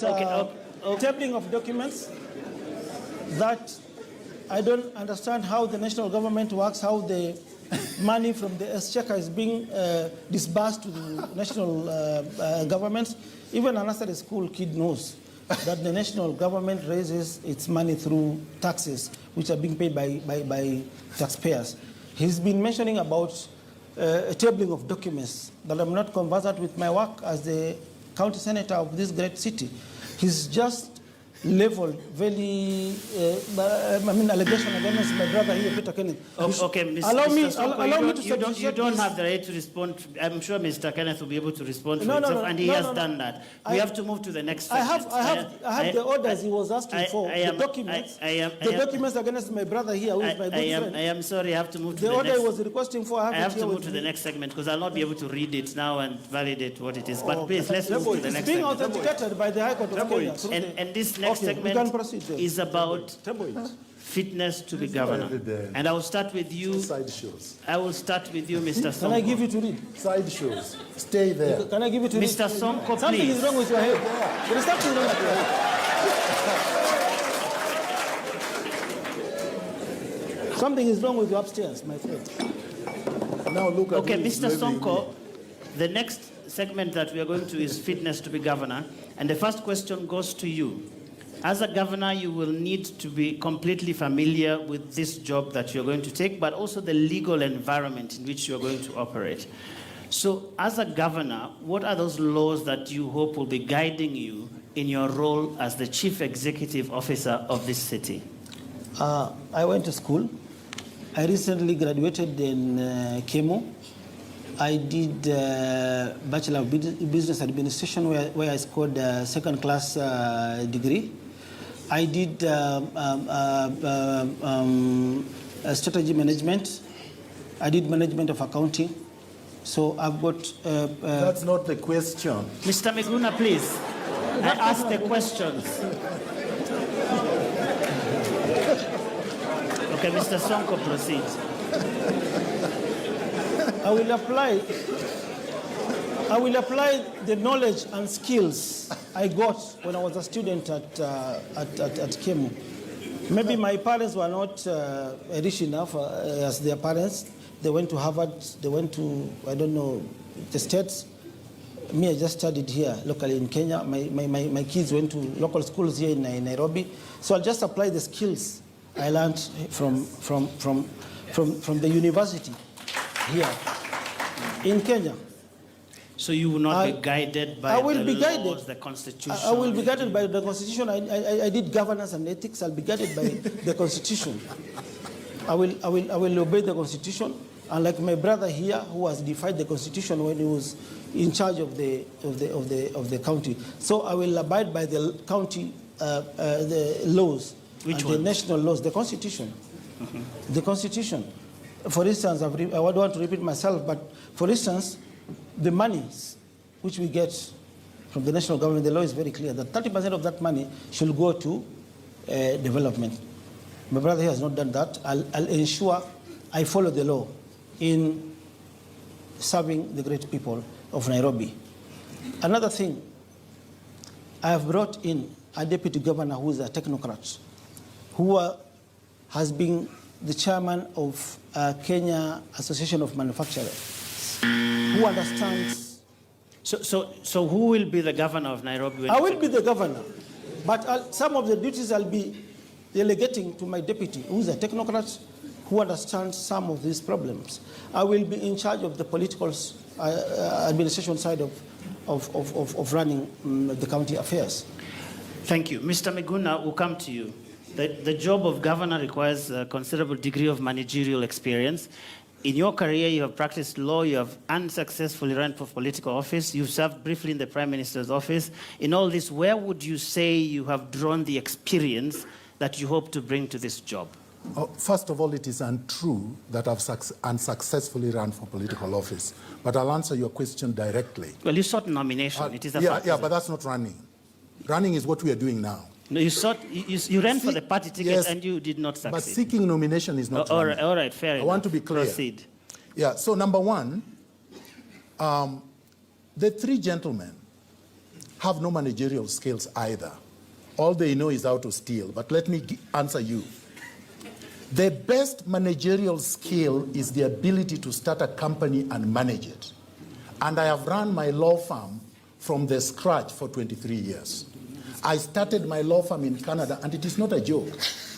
tabling of documents that I don't understand how the national government works, how the money from the exchequer is being disbursed to the national government. Even a nursery school kid knows that the national government raises its money through taxes, which are being paid by taxpayers. He's been mentioning about a tabling of documents, that I'm not conversant with my work as the county senator of this great city. He's just leveled very, allegation against my brother here, Peter Kenneth. Okay, Mr. You don't have the right to respond. I'm sure Mr. Kenneth will be able to respond for himself, and he has done that. We have to move to the next segment. I have the orders he was asking for, the documents. The documents against my brother here, who is my good friend. I am sorry, I have to move to the the next. The order he was requesting for, I have to move to the next segment, because I'll not be able to read it now and validate what it is. But please, let's move to the next segment. It's being authenticated by the High Court of Kenya. And this next segment is about fitness to be governor. And I will start with you. I will start with you, Mr. Sonko. Can I give you to read? Side shows. Stay there. Can I give you to read? Mr. Sonko, please. Something is wrong with your head. There is something wrong with your head. Something is wrong with you upstairs, my friend. Now look at Okay, Mr. Sonko, the next segment that we are going to is fitness to be governor. And the first question goes to you. As a governor, you will need to be completely familiar with this job that you're going to take, but also the legal environment in which you're going to operate. So as a governor, what are those laws that you hope will be guiding you in your role as the chief executive officer of this city? I went to school. I recently graduated in Kemo. I did Bachelor of Business Administration, where I scored a second-class degree. I did strategy management. I did management of accounting. So I've got... That's not the question. Mr. Miguna, please. I ask the questions. Okay, Mr. Sonko, proceed. I will apply the knowledge and skills I got when I was a student at Kemu. Maybe my parents were not rich enough as their parents. They went to Harvard, they went to, I don't know, the States. Me, I just studied here locally in Kenya. My kids went to local schools here in Nairobi. So I'll just apply the skills I learned from the university here in Kenya. So you will not be guided by the Constitution? I will be guided by the Constitution. I did governance and ethics. I'll be guided by the Constitution. I will obey the Constitution. Unlike my brother here, who has defied the Constitution when he was in charge of the county. So I will abide by the county the laws. Which one? The national laws, the Constitution. Mm-hmm. The Constitution. For instance, I don't want to repeat myself, but for instance, the monies which we get from the national government, the law is very clear that 30% of that money should go to development. My brother here has not done that. I'll ensure I follow the law in serving the great people of Nairobi. Another thing, I have brought in a deputy governor who is a technocrat, who has been the chairman of Kenya Association of Manufacturers, who understands. So who will be the governor of Nairobi? I will be the governor, but some of the duties I'll be delegating to my deputy, who is a technocrat, who understands some of these problems. I will be in charge of the political administration side of running the county affairs. Thank you. Mr. Miguna, we'll come to you. The job of governor requires a considerable degree of managerial experience. In your career, you have practiced law, you have unsuccessfully run for political office, you've served briefly in the Prime Minister's office. In all this, where would you say you have drawn the experience that you hope to bring to this job? First of all, it is untrue that I've unsuccessfully run for political office. But I'll answer your question directly. Well, you sought nomination. It is a fact. Yeah, but that's not running. Running is what we are doing now. No, you ran for the party ticket, yes, and you did not succeed. But seeking nomination is not running. All right, fair enough. I want to be clear. Proceed. Yeah, so number one, the three gentlemen have no managerial skills either. All they know is how to steal. But let me answer you. The best managerial skill is the ability to start a company and manage it. And I have run my law firm from the scratch for 23 years. I started my law firm in Canada, and it is not a joke.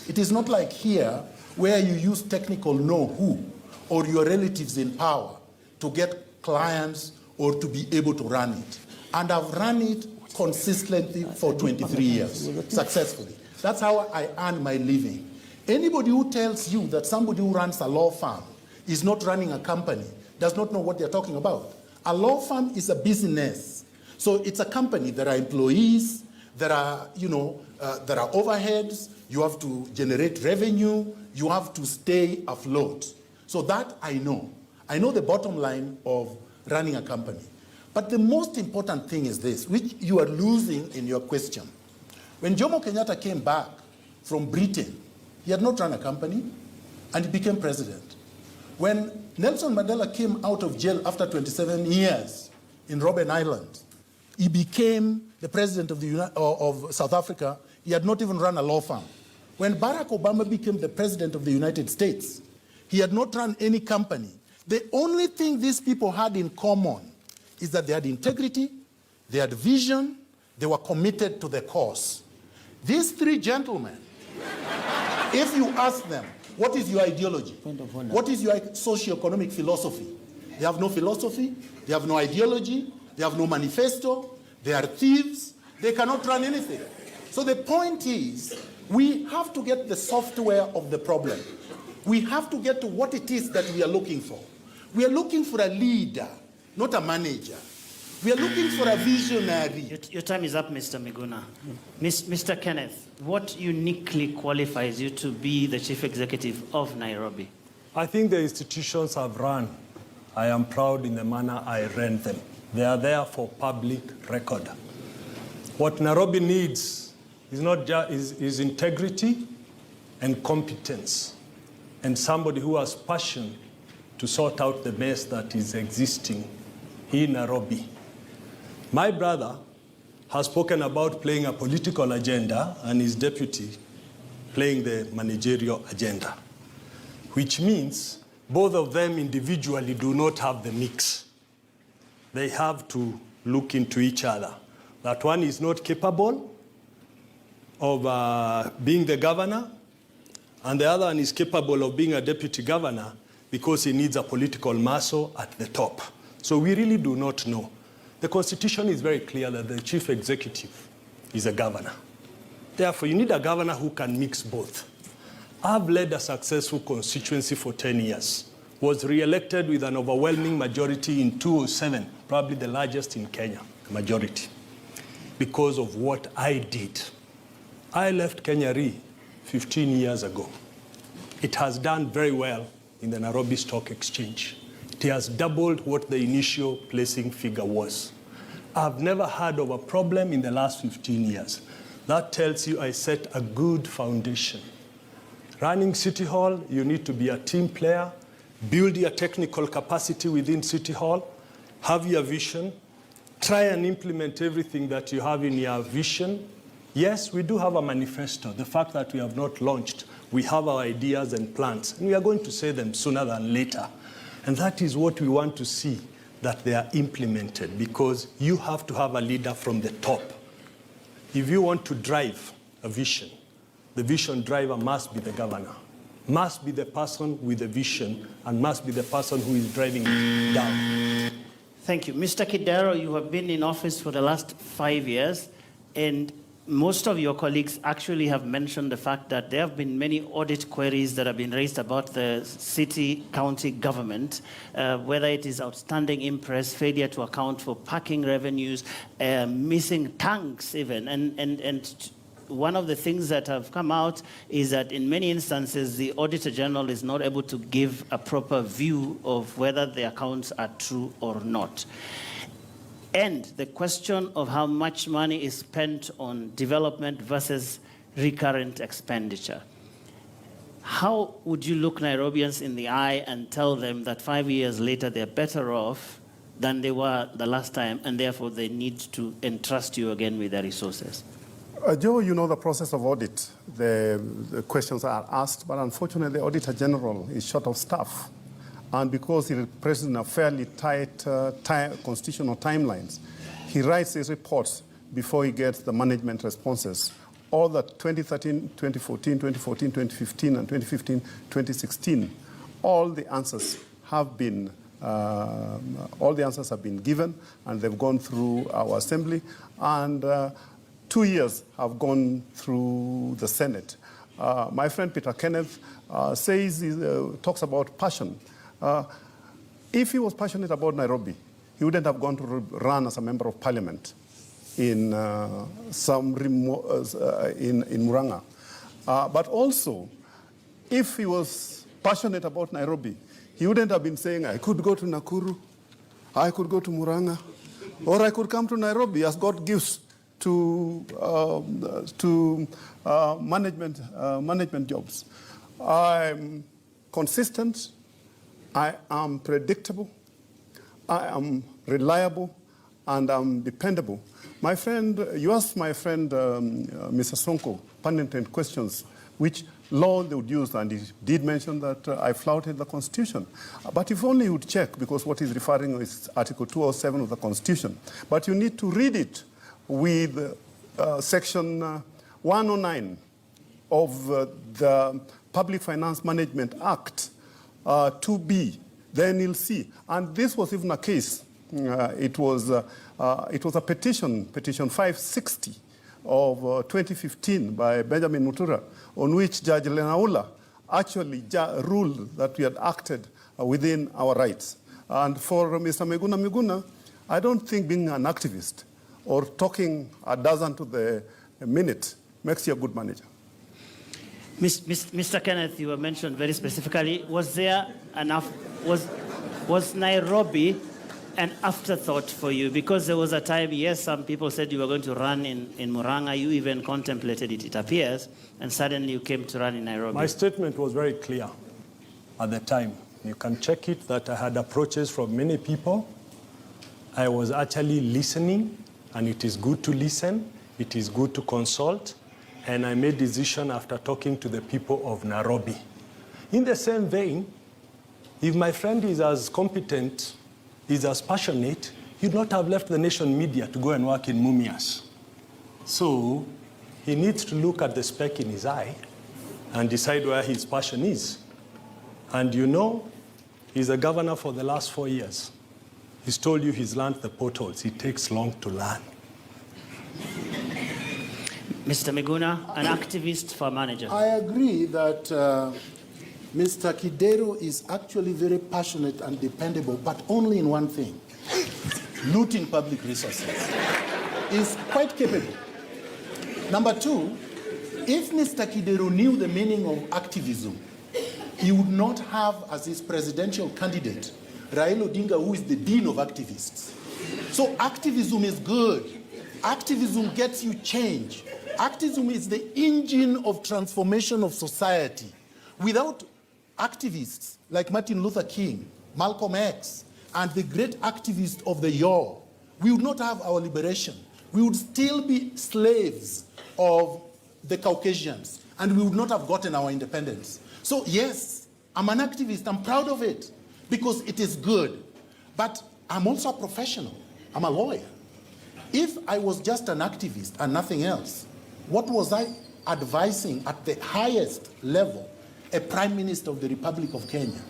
It is not like here, where you use technical know-who or your relatives in power to get clients or to be able to run it. And I've run it consistently for 23 years, successfully. That's how I earn my living. Anybody who tells you that somebody who runs a law firm is not running a company does not know what they're talking about. A law firm is a business. So it's a company. There are employees, there are, there are overheads, you have to generate revenue, you have to stay afloat. So that I know. I know the bottom line of running a company. But the most important thing is this, which you are losing in your question. When Jomo Kenyatta came back from Britain, he had not run a company, and he became president. When Nelson Mandela came out of jail after 27 years in Robben Island, he became the president of South Africa. He had not even run a law firm. When Barack Obama became the president of the United States, he had not run any company. The only thing these people had in common is that they had integrity, they had vision, they were committed to the cause. These three gentlemen, if you ask them, what is your ideology? What is your socio-economic philosophy? They have no philosophy, they have no ideology, they have no manifesto, they are thieves, they cannot run anything. So the point is, we have to get the software of the problem. We have to get to what it is that we are looking for. We are looking for a leader, not a manager. We are looking for a visionary. Your time is up, Mr. Miguna. Mr. Kenneth, what uniquely qualifies you to be the chief executive of Nairobi? I think the institutions I've run, I am proud in the manner I ran them. They are there for public record. What Nairobi needs is not just is integrity and competence, and somebody who has passion to sort out the mess that is existing in Nairobi. My brother has spoken about playing a political agenda and his deputy playing the managerial agenda, which means both of them individually do not have the mix. They have to look into each other. That one is not capable of being the governor, and the other one is capable of being a deputy governor because he needs a political muscle at the top. So we really do not know. The Constitution is very clear that the chief executive is a governor. Therefore, you need a governor who can mix both. I've led a successful constituency for 10 years, was re-elected with an overwhelming majority in 2007, probably the largest in Kenya, majority, because of what I did. I left Kenya Re 15 years ago. It has done very well in the Nairobi Stock Exchange. It has doubled what the initial placing figure was. I've never heard of a problem in the last 15 years. That tells you I set a good foundation. Running City Hall, you need to be a team player, build your technical capacity within City Hall, have your vision, try and implement everything that you have in your vision. Yes, we do have a manifesto. The fact that we have not launched, we have our ideas and plans, and we are going to say them sooner than later. And that is what we want to see, that they are implemented, because you have to have a leader from the top. If you want to drive a vision, the vision driver must be the governor, must be the person with the vision, and must be the person who is driving it down. Thank you. Mr. Kidero, you have been in office for the last 5 years, and most of your colleagues actually have mentioned the fact that there have been many audit queries that have been raised about the city, county government, whether it is outstanding impress, failure to account for parking revenues, missing tanks even. And one of the things that have come out is that in many instances, the Auditor General is not able to give a proper view of whether the accounts are true or not. And the question of how much money is spent on development versus recurrent expenditure. How would you look Nairobians in the eye and tell them that 5 years later they're better off than they were the last time, and therefore they need to entrust you again with their resources? Joe, you know the process of audit. The questions are asked, but unfortunately, the Auditor General is short of staff. And because he represents a fairly tight constitutional timelines, he writes his reports before he gets the management responses. All the 2013, 2014, 2015, and 2015, 2016, all the answers have been given, and they've gone through our assembly, and 2 years have gone through the Senate. My friend Peter Kenneth talks about passion. If he was passionate about Nairobi, he wouldn't have gone to run as a member of parliament in Murang'a. But also, if he was passionate about Nairobi, he wouldn't have been saying, I could go to Nakuru, I could go to Murang'a, or I could come to Nairobi as God gives to management jobs. I'm consistent, I am predictable, I am reliable, and I'm dependable. My friend, you asked my friend, Mr. Sonko, pertinent questions, which law they would use, and he did mention that I flouted the Constitution. But if only you would check, because what he's referring is Article 207 of the Constitution. But you need to read it with Section 109 of the Public Finance Management Act 2B. Then you'll see. And this was even a case. It was a petition 560 of 2015 by Benjamin Mutura, on which Judge Lenaula actually ruled that we had acted within our rights. And for Mr. Miguna, I don't think being an activist or talking a dozen to the minute makes you a good manager. Mr. Kenneth, you were mentioned very specifically. Was there was Nairobi an afterthought for you? Because there was a time, yes, some people said you were going to run in Murang'a. You even contemplated it, it appears, and suddenly you came to run in Nairobi. My statement was very clear at the time. You can check it, that I had approaches from many people. I was actually listening, and it is good to listen. It is good to consult. And I made decision after talking to the people of Nairobi. In the same vein, if my friend is as competent, is as passionate, he'd not have left the nation media to go and work in Mumias. So he needs to look at the speck in his eye and decide where his passion is. And you know, he's a governor for the last 4 years. He's told you he's learned the potholes. It takes long to learn. Mr. Miguna, an activist for manager. I agree that Mr. Kidero is actually very passionate and dependable, but only in one thing: looting public resources. He's quite capable. Number two, if Mr. Kidero knew the meaning of activism, he would not have as his presidential candidate Raila Odinga, who is the dean of activists. So activism is good. Activism gets you change. Activism is the engine of transformation of society. Without activists like Martin Luther King, Malcolm X, and the great activists of the yore, we would not have our liberation. We would still be slaves of the Caucasians, and we would not have gotten our independence. So yes, I'm an activist. I'm proud of it because it is good. But I'm also a professional. I'm a lawyer. If I was just an activist and nothing else, what was I advising at the highest level a Prime Minister of the Republic of Kenya,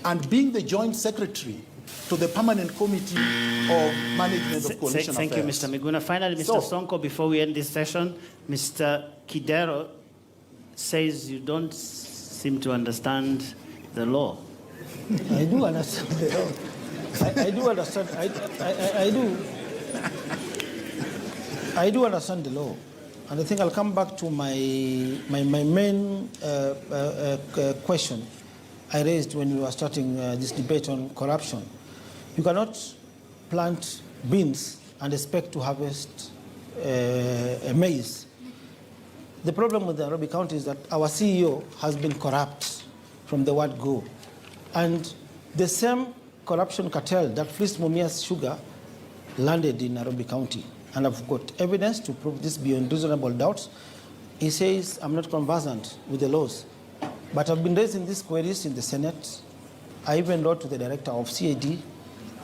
and being the Joint Secretary to the Permanent Committee of Management of Coalition Thank you, Affairs? Mr. Miguna. Finally, Mr. Sonko, before we end this session, Mr. Kidero says you don't seem to understand the law. I do understand the law. I do understand. I do understand the law. And I think I'll come back to my main question I raised when we were starting this debate on corruption. You cannot plant beans and expect to harvest maize. The problem with the Nairobi County is that our CEO has been corrupt from the word go. And the same corruption cartel that fleeced Mumias Sugar landed in Nairobi County. And I've got evidence to prove this beyond reasonable doubt. He says, I'm not conversant with the laws. But I've been raising these queries in the Senate. I even wrote to the director of CAD.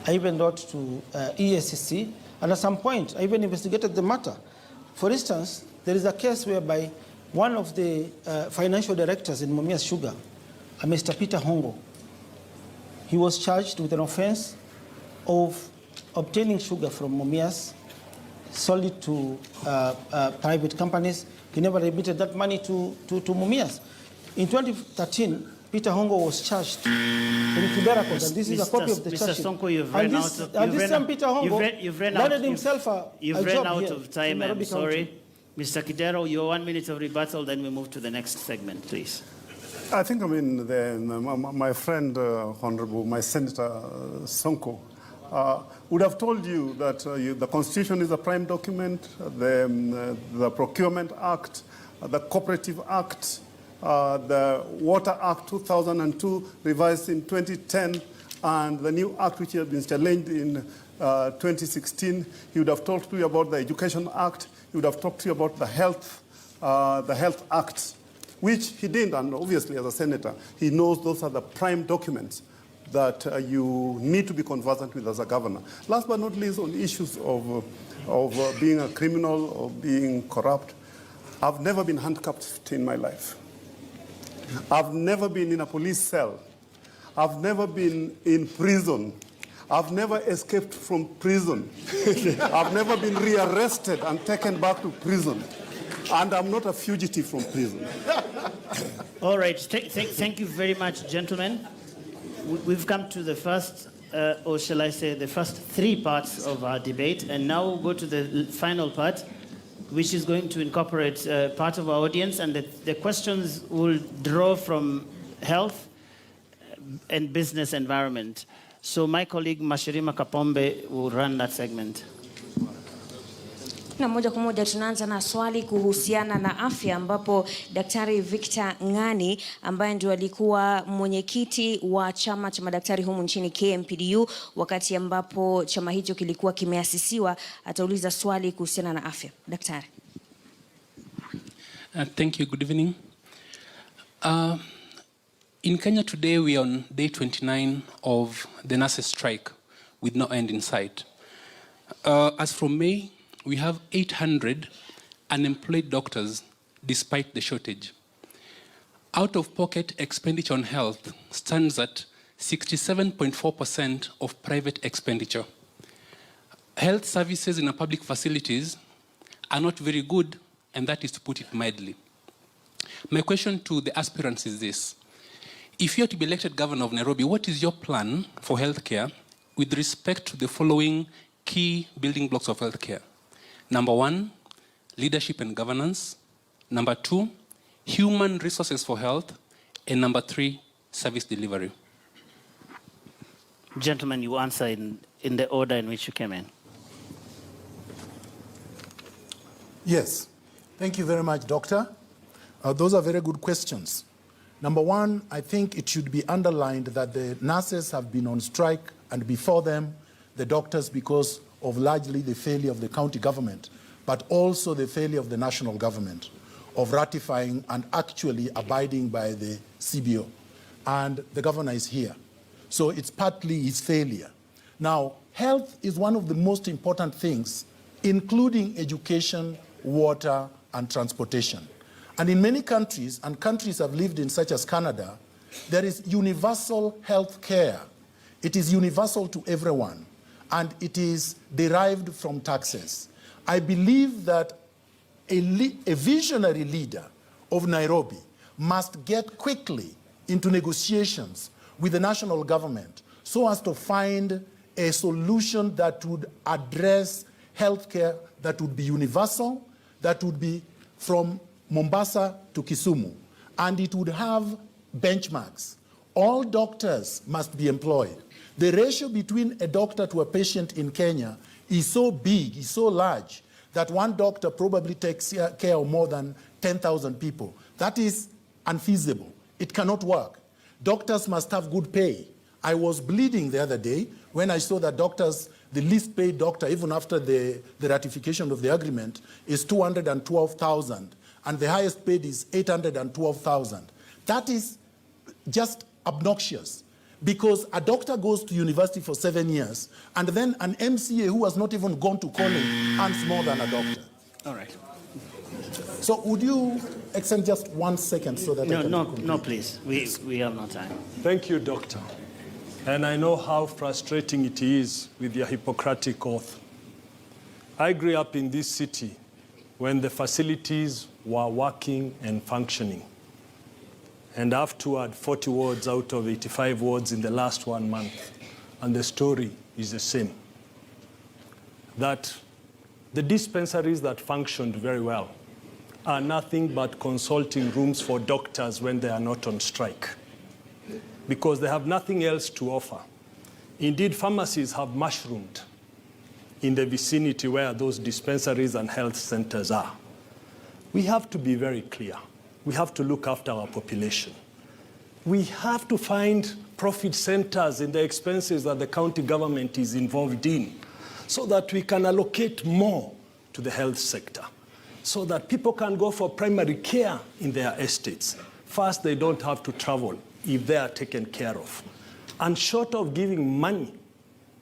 I even wrote to EACC. And at some point, I even investigated the matter. For instance, there is a case whereby one of the financial directors in Mumias Sugar, Mr. Peter Hongo, he was charged with an offense of obtaining sugar from Mumias, sold it to private companies. He never remitted that money to Mumias. In 2013, Peter Hongo was charged in Kibera Court, and this is a copy of the charge sheet. Mr. Sonko, you've ran out of and this time Peter Hongo landed himself a You've job ran out here of time, in Nairobi I'm sorry. County. Mr. Kidero, your 1 minute of rebuttal, then we move to the next segment, please. I think, my friend, Honorable, my Senator Sonko, would have told you that the Constitution is a prime document, the Procurement Act, the Cooperative Act, the Water Act 2002, revised in 2010, and the new act which has been challenged in 2016. He would have talked to you about the Education Act. He would have talked to you about the Health Act, which he didn't, and obviously as a senator, he knows those are the prime documents that you need to be conversant with as a governor. Last but not least, on issues of being a criminal or being corrupt, I've never been handcuffed in my life. I've never been in a police cell. I've never been in prison. I've never escaped from prison. I've never been rearrested and taken back to prison. And I'm not a fugitive from prison. All right, thank you very much, gentlemen. We've come to the first, or shall I say, the first three parts of our debate, and now we'll go to the final part, which is going to incorporate part of our audience, and the questions will draw from health and business environment. So my colleague Mashirima Kapombe will run that segment. Na moja kwa moja tunaanza na swali kuhusiana na afya, ambapo Daktari Victor Ng'ani ambaye ndio alikuwa mwenyekiti wa chama cha madaktari humu nchini KMPDU wakati ambapo chama hicho kilikuwa kimeasisiwa, atauliza swali kuhusiana na afya. Daktari. Thank you. Good evening. In Kenya today, we are on day 29 of the nurses' strike with no end in sight. As from May, we have 800 unemployed doctors despite the shortage. Out-of-pocket expenditure on health stands at 67.4% of private expenditure. Health services in our public facilities are not very good, and that is to put it mildly. My question to the aspirants is this. If you are to be elected governor of Nairobi, what is your plan for healthcare with respect to the following key building blocks of healthcare? Number one, leadership and governance. Number two, human resources for health. And number three, service delivery. Gentlemen, you answer in the order in which you came in. Yes. Thank you very much, Doctor. Those are very good questions. Number one, I think it should be underlined that the nurses have been on strike, and before them, the doctors, because of largely the failure of the county government, but also the failure of the national government of ratifying and actually abiding by the CBO. And the governor is here. So it's partly his failure. Now, health is one of the most important things, including education, water, and transportation. And in many countries, and countries I've lived in, such as Canada, there is universal health care. It is universal to everyone, and it is derived from taxes. I believe that a visionary leader of Nairobi must get quickly into negotiations with the national government so as to find a solution that would address healthcare that would be universal, that would be from Mombasa to Kisumu, and it would have benchmarks. All doctors must be employed. The ratio between a doctor to a patient in Kenya is so big, is so large, that one doctor probably takes care of more than 10,000 people. That is unfeasible. It cannot work. Doctors must have good pay, I was bleeding the other day when I saw that doctors, the least paid doctor, even after the ratification of the agreement, is 212,000, and the highest paid is 812,000. That is just obnoxious, because a doctor goes to university for 7 years, and then an MCA who has not even gone to college earns more than a doctor. All right. So would you extend just 1 second so that I can conclude? No, please. We have no time. Thank you, Doctor. And I know how frustrating it is with your Hippocratic oath. I grew up in this city when the facilities were working and functioning. And afterward, 40 wards out of 85 wards in the last 1 month. And the story is the same. That the dispensaries that functioned very well are nothing but consulting rooms for doctors when they are not on strike, because they have nothing else to offer. Indeed, pharmacies have mushroomed in the vicinity where those dispensaries and health centers are. We have to be very clear. We have to look after our population. We have to find profit centers in the expenses that the county government is involved in, so that we can allocate more to the health sector, so that people can go for primary care in their estates. First, they don't have to travel if they are taken care of. And short of giving money,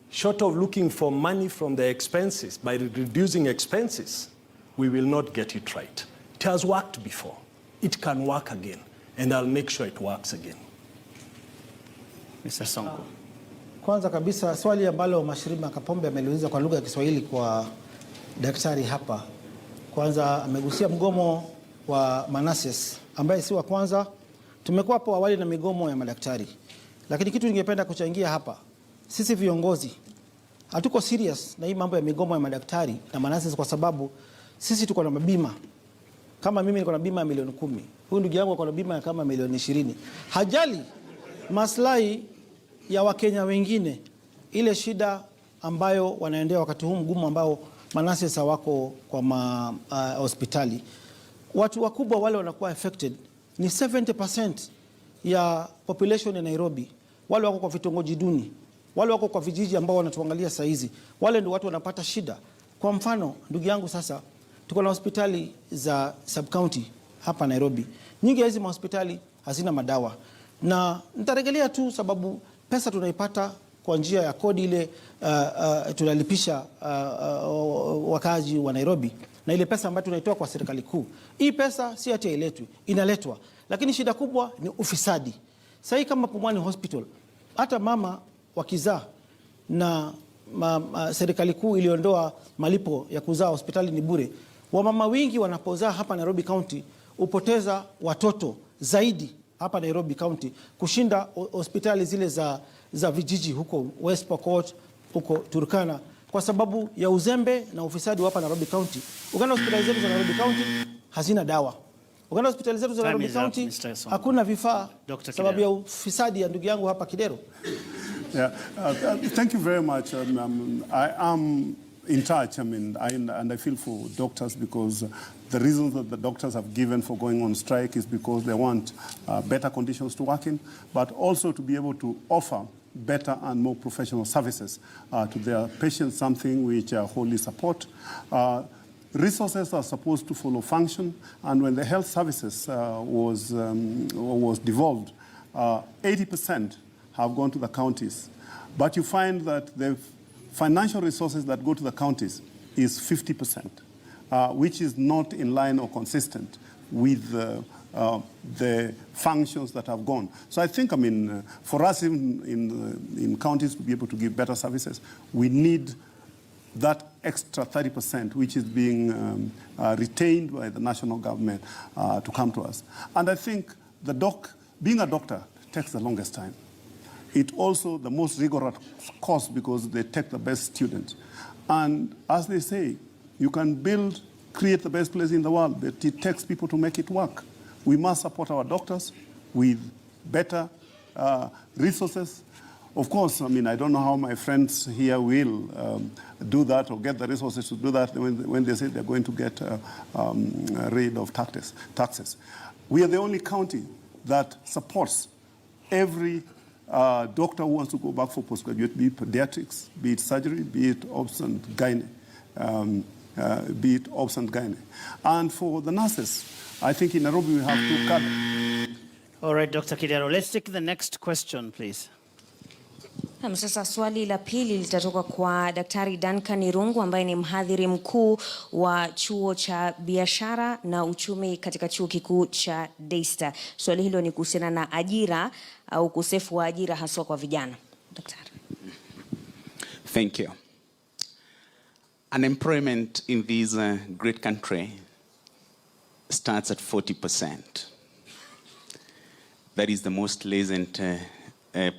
short of looking for money from the expenses, by reducing expenses, we will not get it right. It has worked before. It can work again, and I'll make sure it works again. Mr. Sonko. Kwanza kabisa swali ambalo Mashirima Kapombe ameliuliza kwa lugha ya Kiswahili kwa daktari hapa. Kwanza amegusia mgomo wa Manasseh ambaye si wa kwanza. Tumekuwa hapo awali na migomo ya madaktari. Lakini kitu ningependa kuchangia hapa, sisi viongozi hatuko serious na hii mambo ya migomo ya madaktari na Manasseh, kwa sababu sisi tuko na mabima. Kama mimi niko na bima ya milioni 10. Huyu ndugu yangu ako na bima kama milioni 20. Hajali maslahi ya Wakenya wengine, ile shida ambayo wanaendea wakati huu mgumu ambao Manasseh wako kwa hospitali. Watu wakubwa wale wanakuwa affected ni 70% ya population ya Nairobi. Wale wako kwa vitongoji duni, wale wako kwa vijiji ambao wanatuangalia saa hizi, wale ndio watu wanapata shida. Kwa mfano, ndugu yangu, sasa tuko na hospitali za sub county hapa Nairobi. Nyingi ya hizi hospitali hazina madawa. Na nitarejelea tu sababu pesa tunaipata kwa njia ya kodi ile tunalipisha wakazi wa Nairobi, na ile pesa ambayo tunaitoa kwa serikali kuu. Hii pesa si ati iletwe, inaletwa. Lakini shida kubwa ni ufisadi. Sasa kama Pumwani Hospital, hata mama wakizaa na serikali kuu iliondoa malipo ya kuzaa, hospitali ni bure. Wamama wengi wanapozaa hapa Nairobi County upoteza watoto zaidi hapa Nairobi County kushinda hospitali zile za vijiji huko West Pokot, huko Turkana, kwa sababu ya uzembe na ufisadi hapa Nairobi County. Ukienda hospitali zetu za Nairobi County hazina dawa. Ukienda hospitali zetu za Nairobi County hakuna vifaa sababu ya ufisadi ya ndugu yangu hapa Kidero. Yeah, thank you very much. I am in touch, and I feel for doctors, because the reasons that the doctors have given for going on strike is because they want better conditions to work in, but also to be able to offer better and more professional services to their patients, something which I wholly support. Resources are supposed to follow function, and when the health services was devolved, 80% have gone to the counties. But you find that the financial resources that go to the counties is 50%, which is not in line or consistent with the functions that have gone. So I think, for us in counties to be able to give better services, we need that extra 30%, which is being retained by the national government to come to us. And I think being a doctor takes the longest time. It also the most rigorous course, because they take the best students. And as they say, you can create the best place in the world, but it takes people to make it work. We must support our doctors with better resources. Of course, I don't know how my friends here will do that or get the resources to do that when they say they're going to get rid of taxes. We are the only county that supports every doctor who wants to go back for postgraduate, be it pediatrics, be it surgery, be it obs and gynae, And for the nurses, I think in Nairobi we have to cut. All right, Dr. Kidero, let's take the next question, please. Sasa swali la pili litatoka kwa Daktari Duncan Irungu ambaye ni mhadhiri mkuu wa chuo cha biashara na uchumi katika chuo kikuu cha Daystar. Swali hilo ni kuhusiana na ajira au ukosefu wa ajira haswa kwa vijana. Daktari. Thank you. Unemployment in this great country starts at 40%. That is the most recent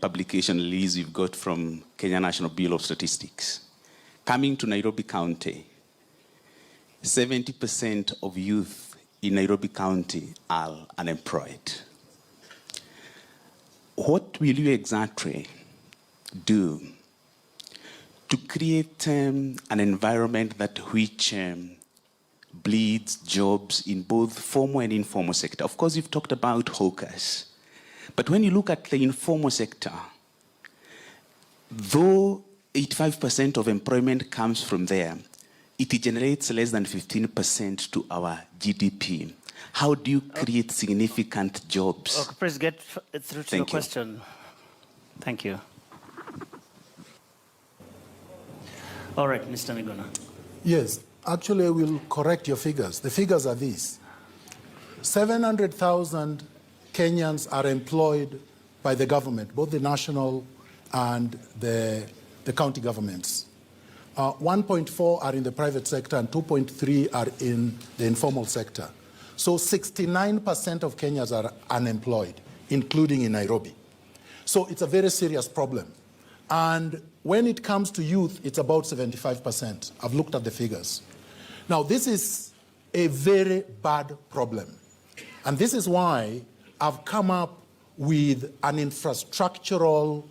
publication release we've got from Kenya National Bureau of Statistics. Coming to Nairobi County, 70% of youth in Nairobi County are unemployed. What will you exactly do to create an environment that which bleeds jobs in both formal and informal sector? Of course, you've talked about hawkers. But when you look at the informal sector, though 85% of employment comes from there, it generates less than 15% to our GDP. How do you create significant jobs? Okay, please get through to your question. Thank you. All right, Mr. Miguna. Yes, actually I will correct your figures. The figures are these. 700,000 Kenyans are employed by the government, both the national and the county governments. 1.4 are in the private sector and 2.3 are in the informal sector. So 69% of Kenyans are unemployed, including in Nairobi. So it's a very serious problem. And when it comes to youth, it's about 75%. I've looked at the figures. Now, this is a very bad problem. And this is why I've come up with an infrastructural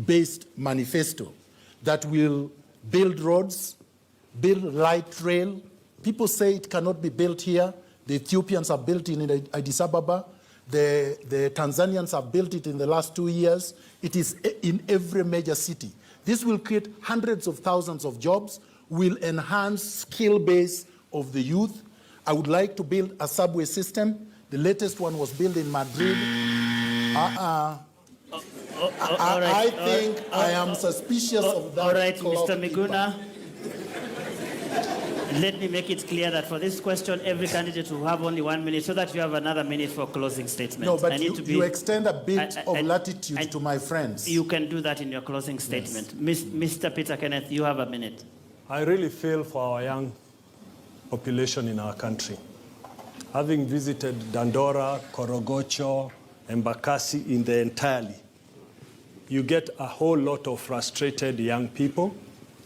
based manifesto that will build roads, build light rail. People say it cannot be built here. The Ethiopians have built it in Addis Ababa. The Tanzanians have built it in the last 2 years. It is in every major city. This will create hundreds of thousands of jobs, will enhance skill base of the youth. I would like to build a subway system. The latest one was built in Madrid. I think I am suspicious of that. All right, Mr. Miguna. Let me make it clear that for this question, every candidate will have only 1 minute so that you have another minute for closing statements. No, but you extend a bit of latitude to my friends. You can do that in your closing statement. Yes. Mr. Peter Kenneth, you have a minute. I really feel for our young population in our country. Having visited Dandora, Korogocho, Embakasi in the entirely, you get a whole lot of frustrated young people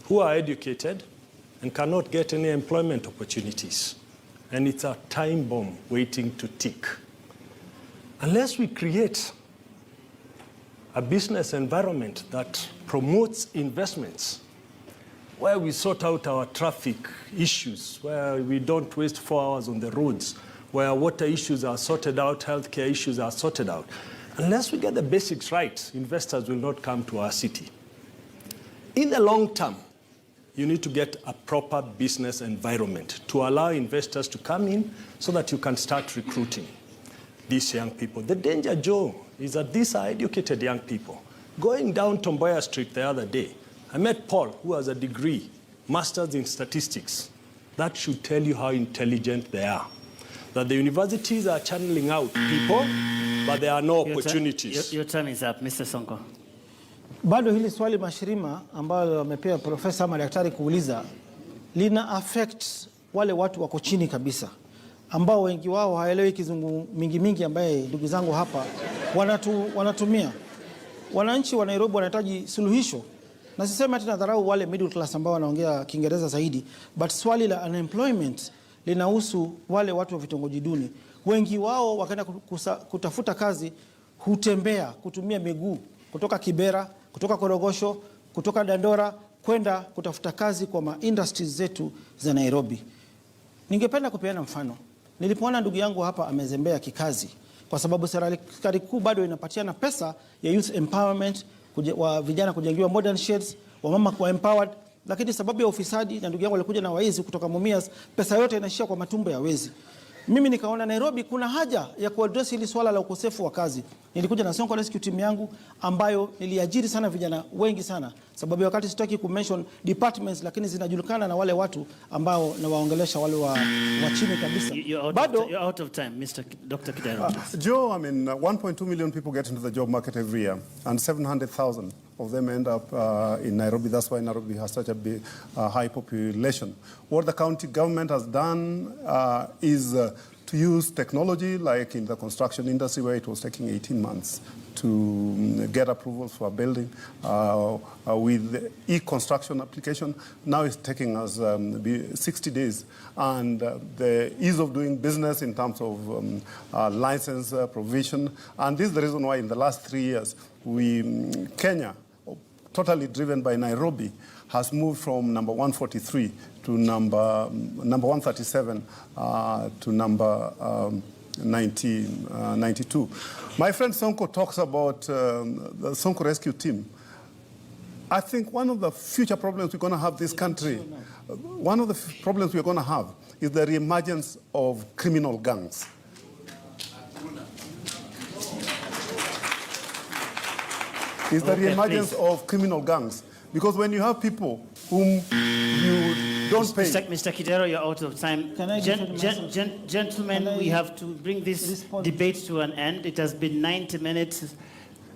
who are educated and cannot get any employment opportunities. And it's a time bomb waiting to tick. Unless we create a business environment that promotes investments, where we sort out our traffic issues, where we don't waste 4 hours on the roads, where water issues are sorted out, healthcare issues are sorted out. Unless we get the basics right, investors will not come to our city. In the long term, you need to get a proper business environment to allow investors to come in so that you can start recruiting these young people. The danger, Joe, is that these are educated young people. Going down Tomboya Street the other day, I met Paul, who has a degree, master's in statistics. That should tell you how intelligent they are. That the universities are channeling out people, but there are no opportunities. Your time is up, Mr. Sonko. Bado hili swali Mashirima ambalo amepewa profesa ama daktari kuuliza lina affect wale watu wako chini kabisa ambao wengi wao haelewi kizungu mingi ambaye ndugu zangu hapa wanatumia. Wananchi wa Nairobi wanahitaji suluhisho. Na sisema tena dharau wale middle class ambao wanaongea Kiingereza zaidi, but swali la unemployment linahusu wale watu wa vitongoji duni. Wengi wao wakaenda kutafuta kazi hutembea kutumia miguu kutoka Kibera, kutoka Korogosho, kutoka Dandora kwenda kutafuta kazi kwa industries zetu za Nairobi. Ningependa kupeana mfano. Nilipoona ndugu yangu hapa amezembea kikazi, kwa sababu serikali kuu bado inapatiana pesa ya youth empowerment, wa vijana kujengiwa modern sheds, wamama kuwa empowered, lakini sababu ya ufisadi, na ndugu yangu alikuja na waizi kutoka Mumias, pesa yote inaishia kwa matumbo ya wezi. Mimi nikaona Nairobi kuna haja ya kuaddress hili swala la ukosefu wa kazi. Nilikuja na Sonko Rescue team yangu ambayo niliajiri sana vijana wengi sana. Sababu wakati sitaki kumention departments, lakini zinajulikana na wale watu ambao nawaongelesha wale wa chini kabisa. You're out of time, Dr. Kidero. Joe, I mean, 1.2 million people get into the job market every year, and 700,000 of them end up in Nairobi. That's why Nairobi has such a big, high population. What the county government has done is to use technology, like in the construction industry, where it was taking 18 months to get approvals for a building. With the e-construction application, now it's taking us 60 days. And the ease of doing business in terms of license provision. And this is the reason why in the last 3 years, Kenya, totally driven by Nairobi, has moved from number 143 to number 137 to number 92. My friend Sonko talks about the Sonko Rescue Team. I think one of the future problems we're going to have this country, one of the problems we're going to have is the reemergence of criminal gangs. Is the reemergence of criminal gangs. Because when you have people whom you don't pay... Mr. Kidero, you're out of time. Gentlemen, we have to bring this debate to an end. It has been 90 minutes.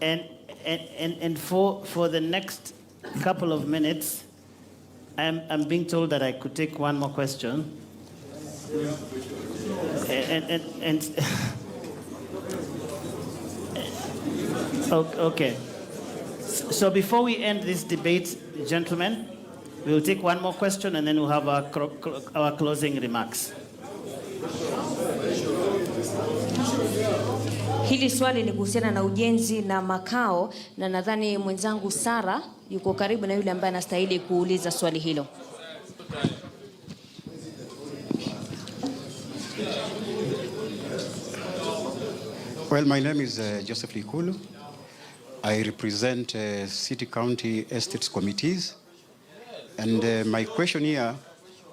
And for the next couple of minutes, I'm being told that I could take one more question. Okay. So before we end this debate, gentlemen, we'll take one more question and then we'll have our closing remarks. Hili swali ni kuhusiana na ujenzi na makao, na nadhani mwenzangu Sara yuko karibu na yule ambaye anastahili kuuliza swali hilo. Well, my name is Joseph Likulu. I represent City County Estates Committees. And my question here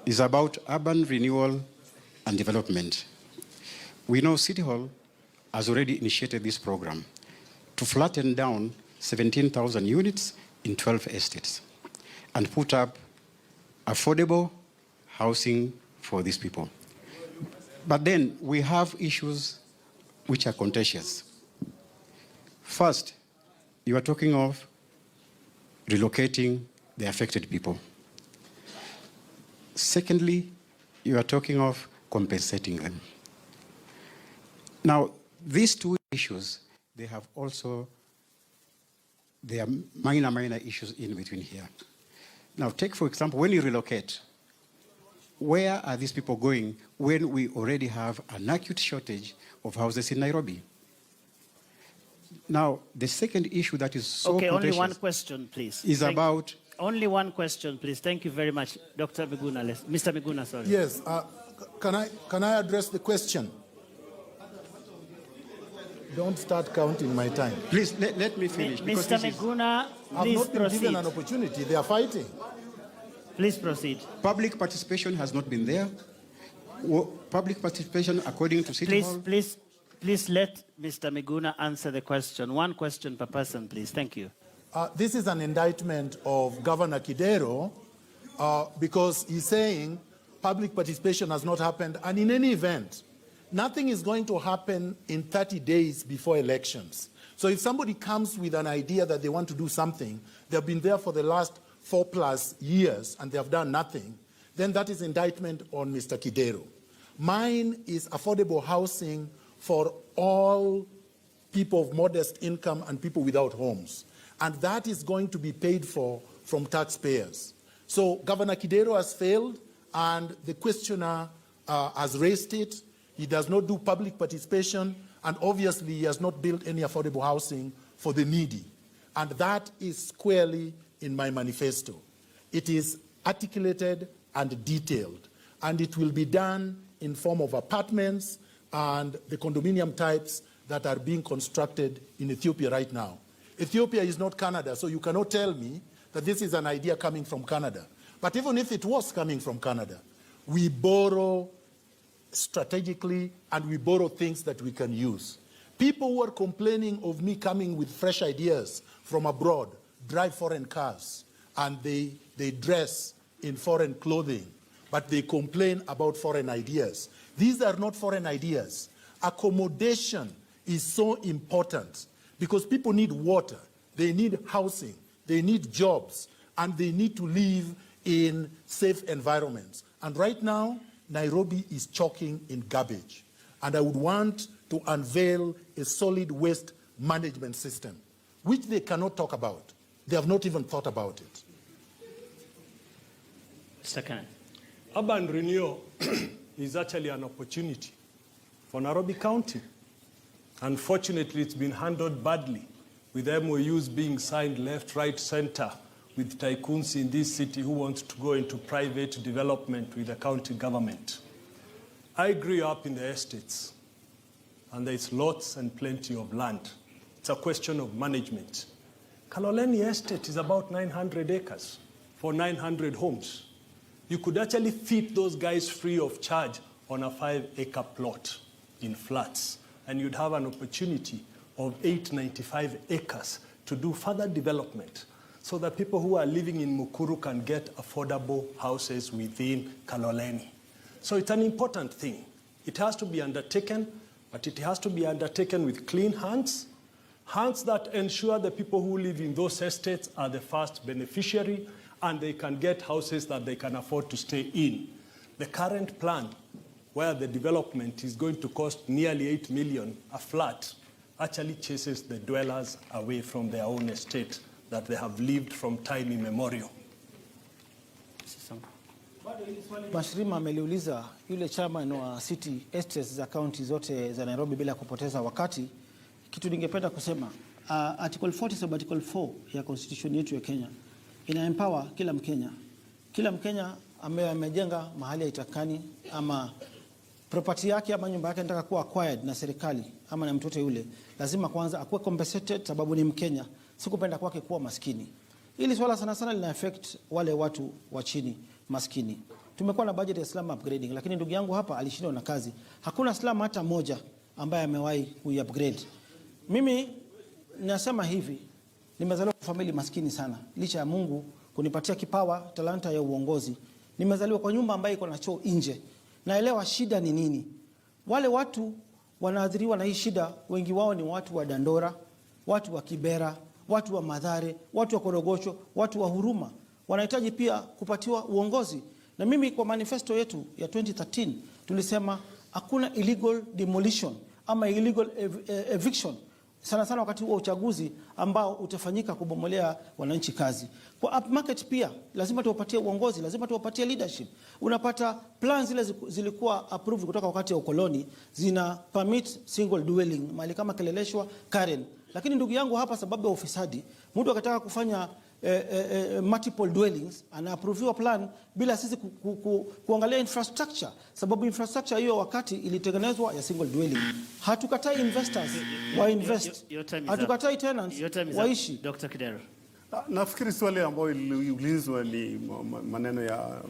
is about urban renewal and development. We know City Hall has already initiated this program to flatten down 17,000 units in 12 estates and put up affordable housing for these people. But then we have issues which are contentious. First, you are talking of relocating the affected people. Secondly, you are talking of compensating them. Now, these two issues, they are minor issues in between here. Now, take, for example, when you relocate, where are these people going when we already have an acute shortage of houses in Nairobi? Now, the second issue that is so okay, only one question, please. Is about... Only one question, please. Thank you very much, Dr. Miguna. Mr. Miguna, sorry. Yes. Can I address the question? Don't start counting my time. Please, let me finish. Mr. Miguna, please proceed. I've not been given an opportunity. They are fighting. Please proceed. Public participation has not been there. Public participation, according to City Hall... Please let Mr. Miguna answer the question. One question per person, please. Thank you. This is an indictment of Governor Kidero because he's saying public participation has not happened. And in any event, nothing is going to happen in 30 days before elections. So if somebody comes with an idea that they want to do something, they've been there for the last 4+ years and they have done nothing, then that is indictment on Mr. Kidero. Mine is affordable housing for all people of modest income and people without homes. And that is going to be paid for from taxpayers. So Governor Kidero has failed, and the questioner has raised it. He does not do public participation, and obviously he has not built any affordable housing for the needy. And that is squarely in my manifesto. It is articulated and detailed, and it will be done in form of apartments and the condominium types that are being constructed in Ethiopia right now. Ethiopia is not Canada, so you cannot tell me that this is an idea coming from Canada. But even if it was coming from Canada, we borrow strategically and we borrow things that we can use. People who are complaining of me coming with fresh ideas from abroad drive foreign cars and they dress in foreign clothing, but they complain about foreign ideas. These are not foreign ideas. Accommodation is so important because people need water, they need housing, they need jobs, and they need to live in safe environments. And right now, Nairobi is choking in garbage. And I would want to unveil a solid waste management system, which they cannot talk about. They have not even thought about it. Second. Urban renewal is actually an opportunity for Nairobi County. Unfortunately, it's been handled badly, with MOUs being signed left, right, center, with tycoons in this city who want to go into private development with the county government. I grew up in the estates, and there's lots and plenty of land. It's a question of management. Kaloleni Estate is about 900 acres for 900 homes. You could actually feed those guys free of charge on a 5-acre plot in flats, and you'd have an opportunity of 895 acres to do further development so that people who are living in Mukuru can get affordable houses within Kaloleni. So it's an important thing. It has to be undertaken, but it has to be undertaken with clean hands, hands that ensure the people who live in those estates are the first beneficiary and they can get houses that they can afford to stay in. The current plan, where the development is going to cost nearly 8 million a flat, actually chases the dwellers away from their own estate that they have lived from time immemorial. Mashirima ameliuliza yule chairman wa city estates za county zote za Nairobi bila kupoteza wakati. Kitu ningependa kusema, article 40 sub article 4 ya constitution yetu ya Kenya ina empower kila Mkenya. Kila Mkenya amejenga mahali itakani ama property yake ama nyumba yake inataka kuwa acquired na serikali ama na mtoto yule, lazima kwanza akuwe compensated sababu ni Mkenya, si kupenda kwake kuwa maskini. Hili swala sana sana lina affect wale watu wa chini maskini. Tumekuwa na budget ya slum upgrading, lakini ndugu yangu hapa alishindwa na kazi. Hakuna slum hata moja ambaye amewahi kuiupgrade. Mimi nasema hivi, nimezaliwa kwa familia maskini sana. Licha ya Mungu kunipatia kipawa, talanta ya uongozi. Nimezaliwa kwa nyumba ambayo iko na choo nje. Naelewa shida ni nini. Wale watu wanaathiriwa na hii shida, wengi wao ni watu wa Dandora, watu wa Kibera, watu wa Mathare, watu wa Korogosho, watu wa Huruma. Wanahitaji pia kupatiwa uongozi. Na mimi kwa manifesto yetu ya 2013 tulisema hakuna illegal demolition ama illegal eviction. Sana sana wakati wa uchaguzi ambao utafanyika kubomolea wananchi kazi. Kwa upmarket pia lazima tuwapatie uongozi, lazima tuwapatie leadership. Unapata plans zile zilikuwa approved kutoka wakati wa ukoloni zina permit single dwelling mahali kama Keleleshwa, Karen. Lakini ndugu yangu hapa sababu ya ufisadi, mtu akataka kufanya multiple dwellings ana-approviwa plan bila sisi kuangalia infrastructure, sababu infrastructure hiyo wakati ilitengenezwa ya single dwelling. Hatukatai investors wa invest, hatukatai tenants waishi. Dr. Kidero. Nafikiri swali ambayo iliulizwa ni maneno ya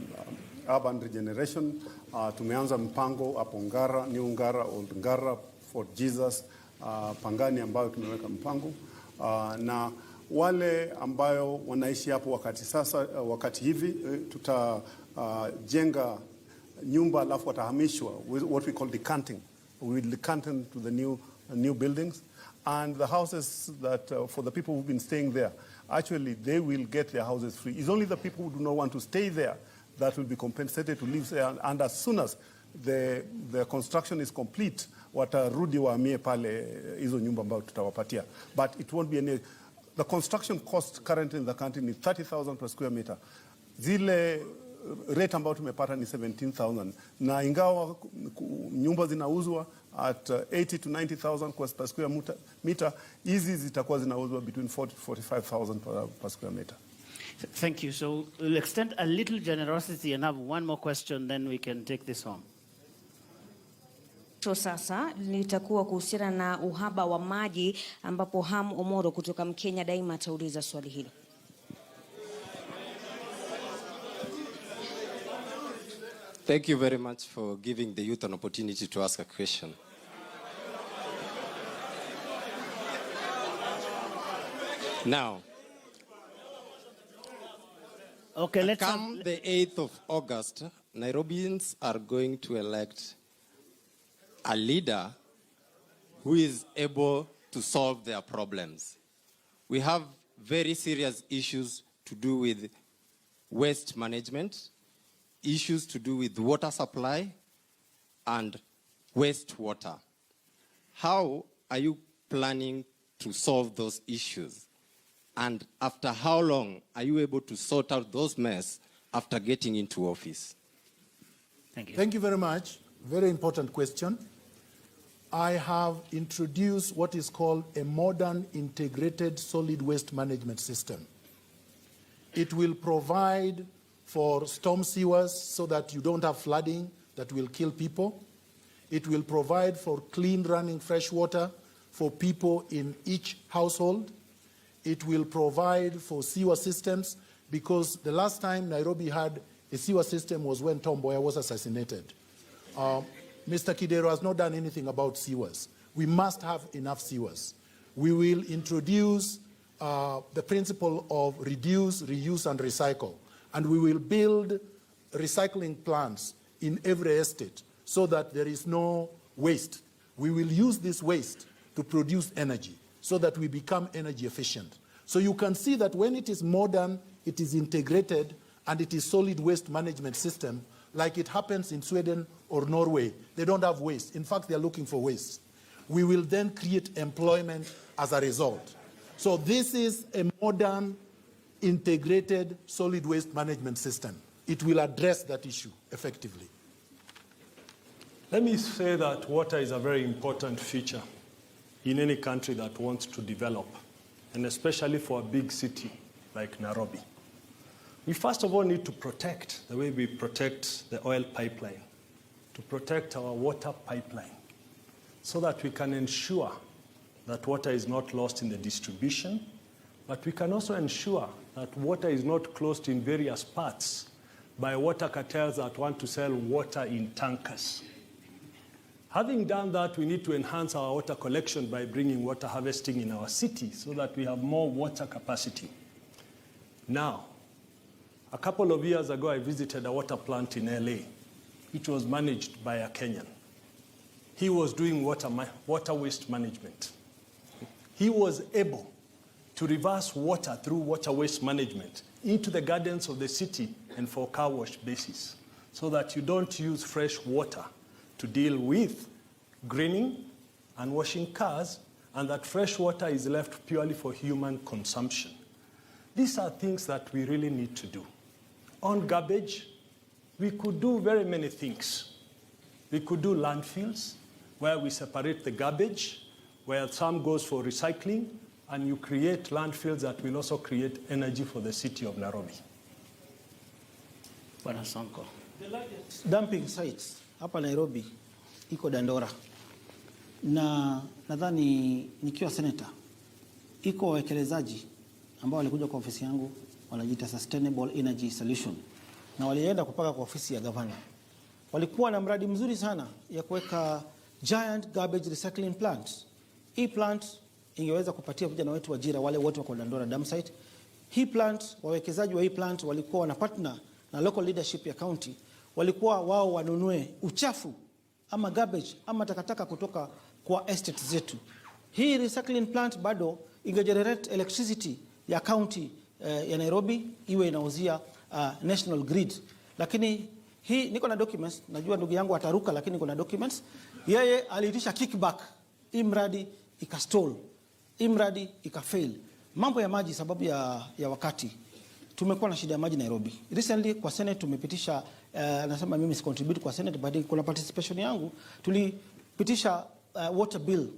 urban regeneration. Tumeanza mpango hapo Ngara, New Ngara, Old Ngara, Fort Jesus, Pangani ambayo tumeweka mpango na wale ambayo wanaishi hapo wakati hivi tutajenga nyumba alafu watahamishwa, what we call decanting. We will decant to the new buildings, and the houses that for the people who've been staying there, actually they will get their houses free. It's only the people who do not want to stay there that will be compensated to live there, and as soon as the construction is complete, watarudi wahamie pale hizo nyumba ambayo tutawapatia. But it won't be any. The construction cost currently in the country is 30,000 per square meter. Zile rate ambayo tumepata ni 17,000. Na ingawa nyumba zinauzwa at 80 to 90,000 per square meter, hizi zitakuwa zinauzwa between 40 to 45,000 per square meter. Thank you. So we'll extend a little generosity and have one more question, then we can take this home. Sasa litakuwa kuhusiana na uhaba wa maji ambapo Ham Omoro kutoka Mkenya Daima atauliza swali hili. Thank you very much for giving the youth an opportunity to ask a question. Now, okay, let's come the 8th of August, Nairobians are going to elect a leader who is able to solve their problems. We have very serious issues to do with waste management, issues to do with water supply and wastewater. How are you planning to solve those issues? And after how long are you able to sort out those mess after getting into office? Thank you. Thank you very much. Very important question. I have introduced what is called a modern integrated solid waste management system. It will provide for storm sewers so that you don't have flooding that will kill people. It will provide for clean running fresh water for people in each household. It will provide for sewer systems, because the last time Nairobi had a sewer system was when Tom Mboya was assassinated. Mr. Kidero has not done anything about sewers. We must have enough sewers. We will introduce the principle of reduce, reuse, and recycle. And we will build recycling plants in every estate so that there is no waste. We will use this waste to produce energy so that we become energy efficient. So you can see that when it is modern, it is integrated, and it is solid waste management system, like it happens in Sweden or Norway. They don't have waste. In fact, they're looking for waste. We will then create employment as a result. So this is a modern, integrated solid waste management system. It will address that issue effectively. Let me say that water is a very important feature in any country that wants to develop, and especially for a big city like Nairobi. We first of all need to protect the way we protect the oil pipeline, to protect our water pipeline, so that we can ensure that water is not lost in the distribution, but we can also ensure that water is not closed in various parts by water cartels that want to sell water in tankers. Having done that, we need to enhance our water collection by bringing water harvesting in our city so that we have more water capacity. Now, a couple of years ago, I visited a water plant in LA, which was managed by a Kenyan. He was doing water waste management. He was able to reverse water through water waste management into the gardens of the city and for car wash basis, so that you don't use fresh water to deal with greening and washing cars, and that fresh water is left purely for human consumption. These are things that we really need to do. On garbage, we could do very many things. We could do landfills, where we separate the garbage, where some goes for recycling, and you create landfills that will also create energy for the city of Nairobi. Bwana Sonko. The largest dumping sites hapa Nairobi iko Dandora, na nadhani nikiwa senator iko wawekelezaji ambao walikuja kwa ofisi yangu, wanajiita Sustainable Energy Solution, na walienda kupaka kwa ofisi ya governor. Walikuwa na mradi mzuri sana ya kuweka giant garbage recycling plant. Hii plant ingeweza kupatia vijana wetu ajira, wale wote wako Dandora dam site. Hii plant, wawekezaji wa hii plant walikuwa wana partner na local leadership ya county, walikuwa wao wanunue uchafu ama garbage ama takataka kutoka kwa estate zetu. Hii recycling plant bado ingegenerate electricity ya county ya Nairobi, iwe inauzia national grid. Lakini hii niko na documents, najua ndugu yangu ataruka, lakini niko na documents. Yeye aliitisha kickback, hii mradi ikastall, hii mradi ikafail. Mambo ya maji, sababu ya wakati, tumekuwa na shida ya maji Nairobi. Recently kwa Senate tumepitisha, nasema mimi si contribute kwa Senate, but kuna participation yangu, tulipitisha water bill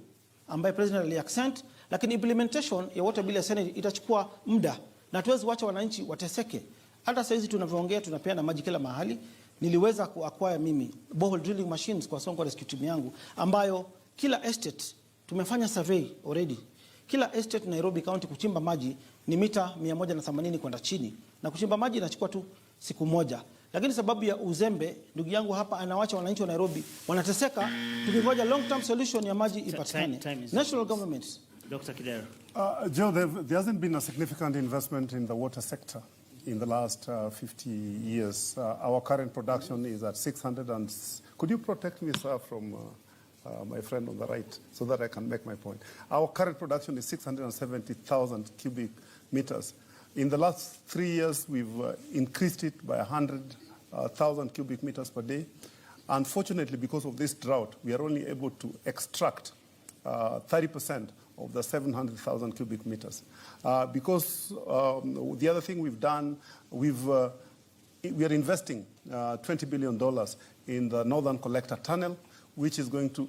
ambaye president ali-accent, lakini implementation ya water bill ya Senate itachukua muda, na tuwezi wacha wananchi wateseke. Hata saizi tunavyoongea tunapeana maji kila mahali, niliweza kuacquire mimi borehole drilling machines kwa Sonko Rescue Team yangu, ambayo kila estate tumefanya survey already. Kila estate Nairobi County kuchimba maji ni mita 180 kwenda chini, na kuchimba maji inachukua tu siku moja. Lakini sababu ya uzembe, ndugu yangu hapa anawacha wananchi wa Nairobi wanateseka, tukingoja long term solution ya maji ipatikane. National government. Dr. Kidero. Joe, there hasn't been a significant investment in the water sector in the last 50 years. Our current production is at 600 and... Could you protect me, sir, from my friend on the right, so that I can make my point? Our current production is 670,000 cubic meters. In the last 3 years, we've increased it by 100,000 cubic meters per day. Unfortunately, because of this drought, we are only able to extract 30% of the 700,000 cubic meters. Because the other thing we've done, we are investing $20 billion in the Northern Collector Tunnel, which is going to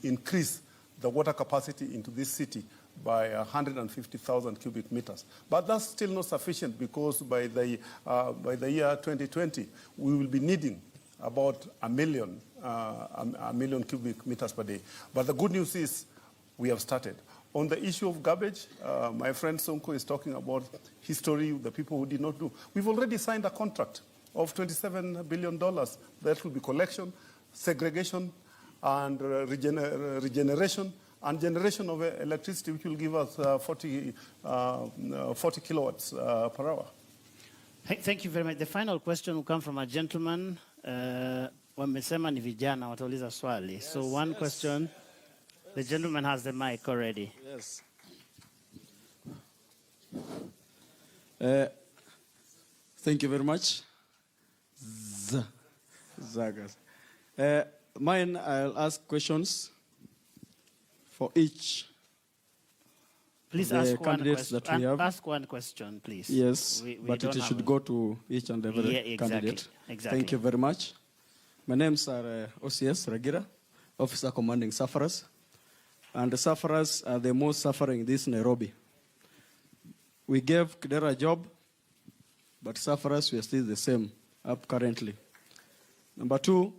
increase the water capacity into this city by 150,000 cubic meters. But that's still not sufficient, because by the year 2020, we will be needing about a million cubic meters per day. But the good news is we have started. On the issue of garbage, my friend Sonko is talking about history, the people who did not do. We've already signed a contract of $27 billion. That will be collection, segregation, and regeneration, and generation of electricity, which will give us 40 kilowatts per hour. Thank you very much. The final question will come from a gentleman. Wamesema ni vijana watauliza swali. So one question. The gentleman has the mic already. Yes. Thank you very much. Zagas. Mine, I'll ask questions for each. Please ask one question. Ask one question, please. Yes, but it should go to each and every candidate. Exactly. Thank you very much. My names are OCS Ragira, Officer Commanding Sufferers. And the sufferers are the most suffering in this Nairobi. We gave Kidero a job, but sufferers were still the same up currently. Number two,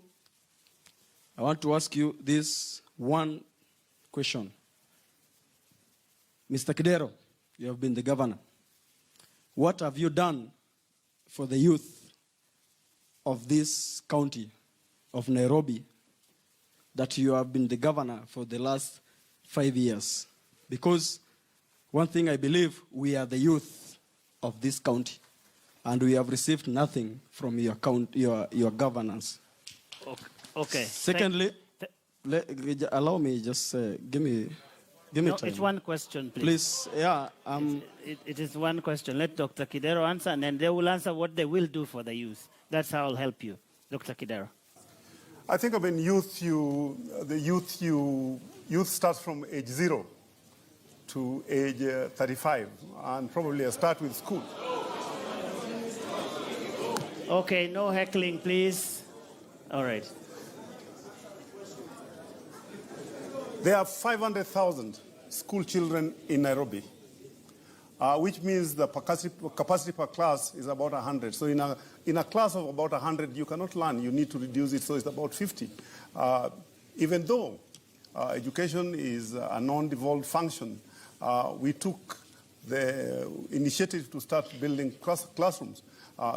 I want to ask you this one question. Mr. Kidero, you have been the governor. What have you done for the youth of this county of Nairobi that you have been the governor for the last 5 years? Because one thing I believe, we are the youth of this county, and we have received nothing from your governance. Okay. Secondly, allow me just give me time. It's one question, please. Please, yeah. It is one question. Let Dr. Kidero answer, and then they will answer what they will do for the youth. That's how I'll help you, Dr. Kidero. I think, I mean, youth starts from age 0 to age 35, and probably start with school. Okay, no heckling, please. All right. There are 500,000 school children in Nairobi, which means the capacity per class is about 100. So in a class of about 100, you cannot learn. You need to reduce it, so it's about 50. Even though education is a non-devolved function, we took the initiative to start building classrooms.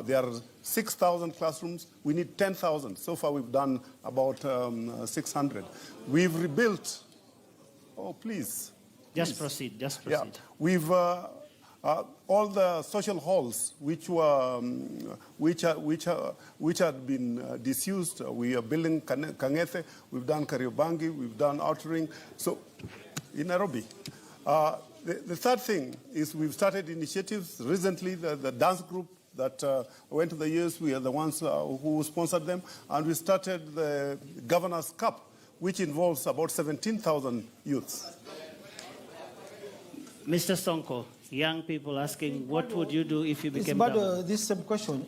There are 6,000 classrooms. We need 10,000. So far, we've done about 600. We've rebuilt. Oh, please. Just proceed. Just proceed. Yeah. We've all the social halls which had been disused. We are building Kang'ethe. We've done Kariobangi. We've done Outer. So in Nairobi. The third thing is we've started initiatives recently. The dance group that went to the years, we are the ones who sponsored them, and we started the Governor's Cup, which involves about 17,000 youths. Mr. Sonko, young people asking, what would you do if you became governor? governor? It's about this same question.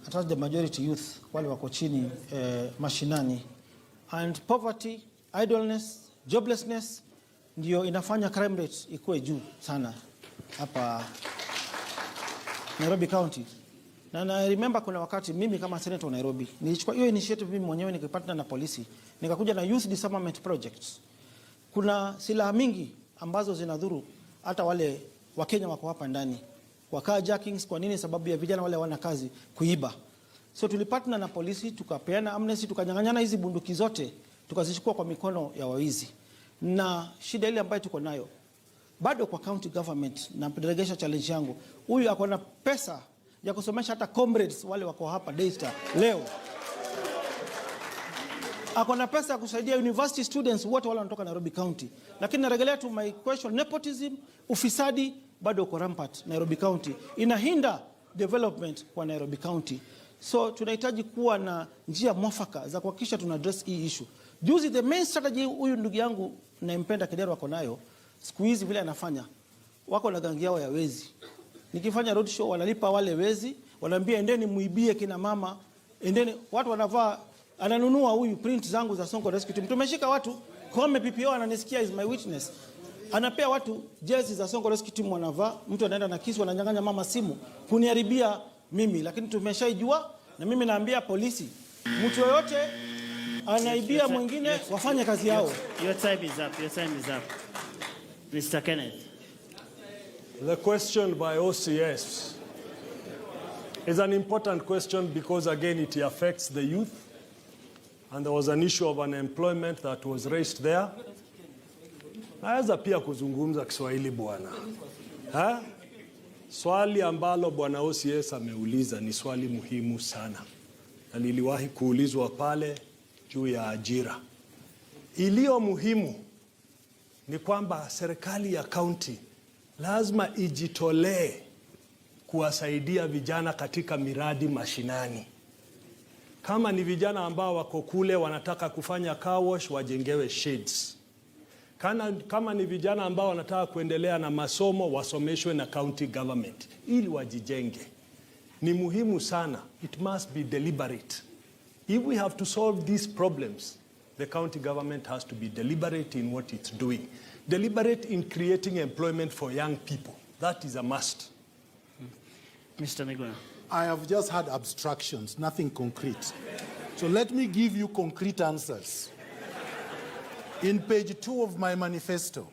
Attach the majority youth, wale wako chini mashinani, and poverty, idleness, joblessness, ndio inafanya crime rate ikuwe juu sana hapa Nairobi County. Na remember kuna wakati mimi kama senator wa Nairobi nilichukua hiyo initiative mimi mwenyewe nikipatana na polisi, nikakuja na youth disarmament projects. Kuna silaha mingi ambazo zinadhuru hata wale Wakenya wako hapa ndani. Kwa carjackings, kwa nini? Sababu ya vijana wale wana kazi kuiba. So tulipatana na polisi, tukapeana amnesty, tukanyang'anyana hizi bunduki zote, tukazichukua kwa mikono ya wawizi. Na shida ile ambayo tuko nayo bado kwa county government, na delegation challenge yangu, huyu ako na pesa ya kusomesha hata comrades wale wako hapa Daystar leo. Ako na pesa ya kusaidia university students wote wale wanatoka Nairobi County. Lakini narejelea to my question, nepotism, ufisadi bado uko rampant Nairobi County. Inahinda development kwa Nairobi County. So tunahitaji kuwa na njia mwafaka za kuhakikisha tuna address hii issue. Juzi the main strategy huyu ndugu yangu nampenda Kidero wako nayo, siku hizi vile anafanya, wako na gangi yao ya wezi. Nikifanya road show wanalipa wale wezi, wanaambia endeni muibie kina mama, endeni, watu wanavaa, ananunua huyu print zangu za Sonko Rescue Team. Tumeshika watu, Kome PPO ananisikia, is my witness. Anapea watu jezi za Sonko Rescue Team wanavaa, mtu anaenda na kisu ananyang'anya mama simu, kuniharibia mimi, lakini tumeshaijua. Na mimi naambia polisi, mtu yoyote anaibia mwingine wafanye kazi yao. Your time is up. Your time is up. Mr. Kenneth. The question by OCS is an important question because, again, it affects the youth. And there was an issue of unemployment that was raised there. Naweza pia kuzungumza Kiswahili bwana. Swali ambalo bwana OCS ameuliza ni swali muhimu sana. Na liliwahi kuulizwa pale juu ya ajira. Iliyo muhimu ni kwamba serikali ya county lazima ijitolee kuwasaidia vijana katika miradi mashinani. Kama ni vijana ambao wako kule wanataka kufanya car wash, wajengewe sheds. Kama ni vijana ambao wanataka kuendelea na masomo, wasomeshwe na county government ili wajijenge. Ni muhimu sana. It must be deliberate. If we have to solve these problems, the county government has to be deliberate in what it's doing. Deliberate in creating employment for young people. That is a must. Mr. Miguna. I have just had abstractions, nothing concrete. So let me give you concrete answers. In page 2 of my manifesto,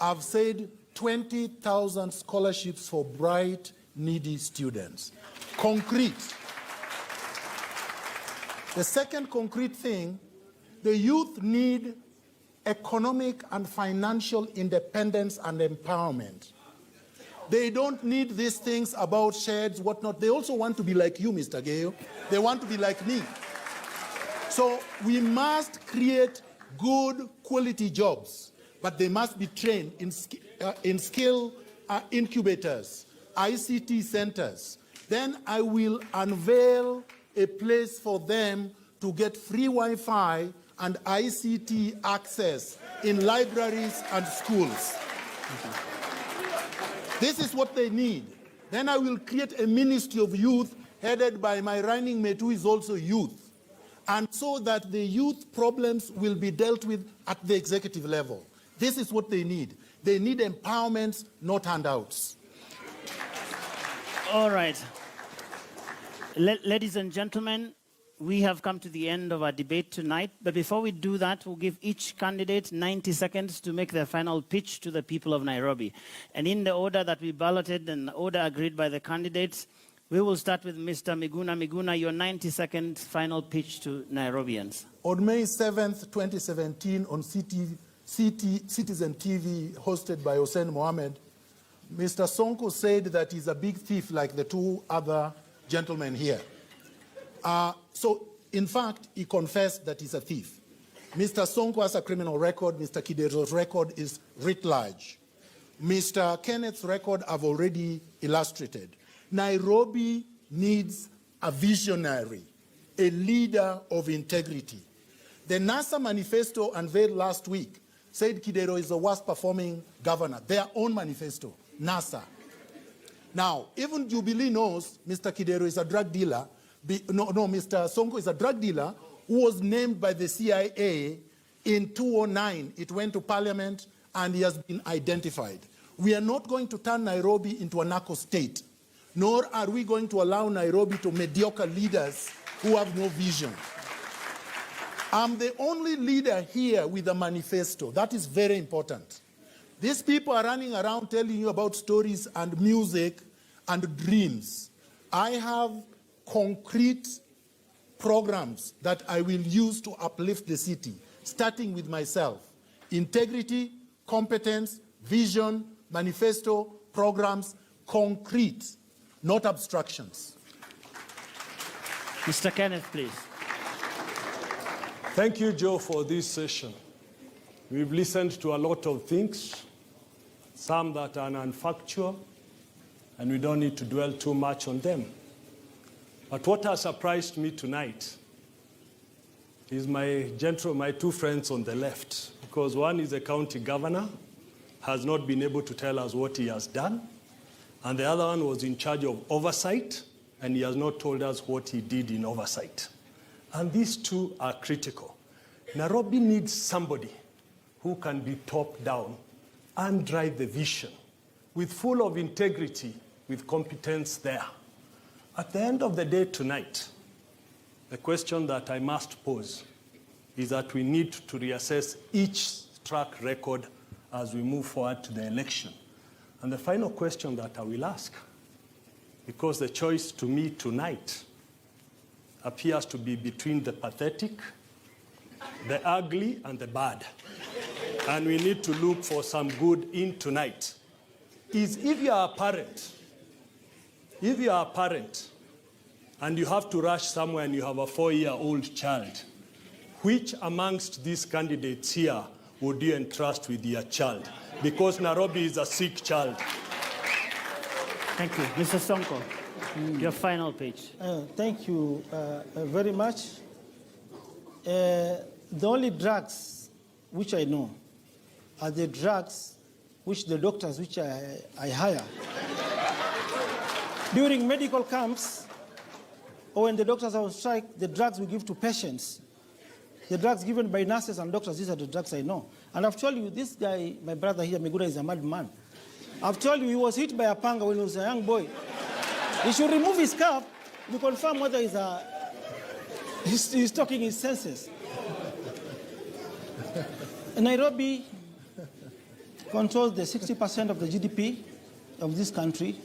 I've said 20,000 scholarships for bright, needy students. Concrete. The second concrete thing, the youth need economic and financial independence and empowerment. They don't need these things about sheds, whatnot. They also want to be like you, Mr. Geo. They want to be like me. So we must create good quality jobs, but they must be trained in skill incubators, ICT centers. Then I will unveil a place for them to get free Wi-Fi and ICT access in libraries and schools. This is what they need. Then I will create a ministry of youth headed by my running mate who is also youth. And so that the youth problems will be dealt with at the executive level. This is what they need. They need empowerment, not handouts. All right. Ladies and gentlemen, we have come to the end of our debate tonight. But before we do that, we'll give each candidate 90 seconds to make their final pitch to the people of Nairobi. And in the order that we balloted and the order agreed by the candidates, we will start with Mr. Miguna. Miguna, your 90-second final pitch to Nairobians. On May 7th, 2017, on Citizen TV, hosted by Hussein Mohammed, Mr. Sonko said that he's a big thief like the two other gentlemen here. So, in fact, he confessed that he's a thief. Mr. Sonko has a criminal record. Mr. Kidero's record is writ large. Mr. Kenneth's record I've already illustrated. Nairobi needs a visionary, a leader of integrity. The NASA manifesto unveiled last week said Kidero is the worst performing governor. Their own manifesto, NASA. Now, even Jubilee knows Mr. Kidero is a drug dealer. Mr. Sonko is a drug dealer who was named by the CIA in 2009. It went to parliament and he has been identified. We are not going to turn Nairobi into a narco state. nor are we going to allow Nairobi to mediocre leaders who have no vision. I'm the only leader here with a manifesto. That is very important. These people are running around telling you about stories and music and dreams. I have concrete programs that I will use to uplift the city, starting with myself. Integrity, competence, vision, manifesto, programs, concrete, not abstractions. Mr. Kenneth, please. Thank you, Joe, for this session. We've listened to a lot of things, some that are non-factual, and we don't need to dwell too much on them. But what has surprised me tonight is my two friends on the left, because one is a county governor, has not been able to tell us what he has done, and the other one was in charge of oversight, and he has not told us what he did in oversight. And these two are critical. Nairobi needs somebody who can be top down and drive the vision with full of integrity, with competence there. At the end of the day tonight, the question that I must pose is that we need to reassess each track record as we move forward to the election. And the final question that I will ask, because the choice to me tonight appears to be between the pathetic, the ugly, and the bad. And we need to look for some good in tonight. Is if you are a parent and you have to rush somewhere and you have a 4-year-old child, which amongst these candidates here would you entrust with your child? Because Nairobi is a sick child. Thank you. Mr. Sonko, your final page. Thank you very much. The only drugs which I know are the drugs which the doctors which I hire. During medical camps, or when the doctors are on strike, the drugs we give to patients, the drugs given by nurses and doctors, these are the drugs I know. And I've told you, this guy, my brother here, Megura, is a madman. I've told you he was hit by a panga when he was a young boy. He should remove his cap to confirm whether he's talking his senses. Nairobi controls the 60% of the GDP of this country.